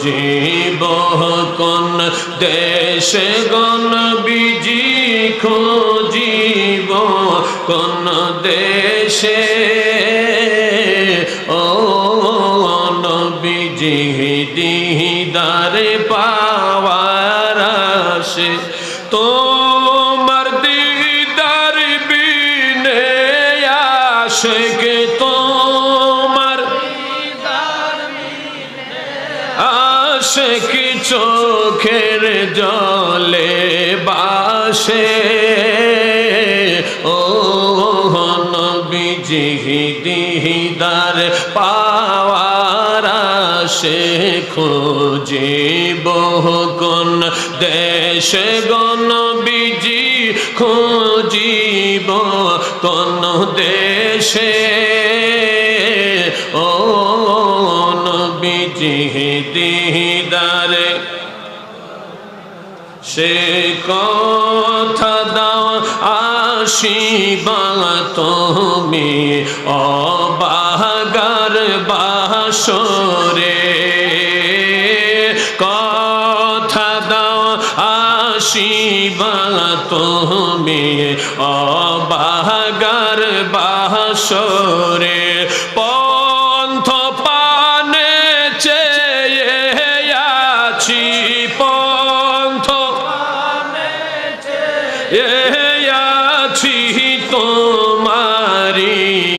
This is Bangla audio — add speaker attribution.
Speaker 1: খুঁজিব কোন দেশে গো নবীজি খুঁজিব কোন দেশে ও নবীজি দিদার পাওয়ার আশে তোমার দিদার বিনে আশিক তোমার আশিক চোখের জলে বাসে ও নবীজি দিদার পাওয়ার আশে খুঁজিব কোন দেশে গো নবীজি খুঁজিব কোন দেশে ও নবীজি দিদারে সে কথা দাও আশিবা তুমি অবাগার বাসরে কথা দাও আশিবা তুমি অবাগার বাসরে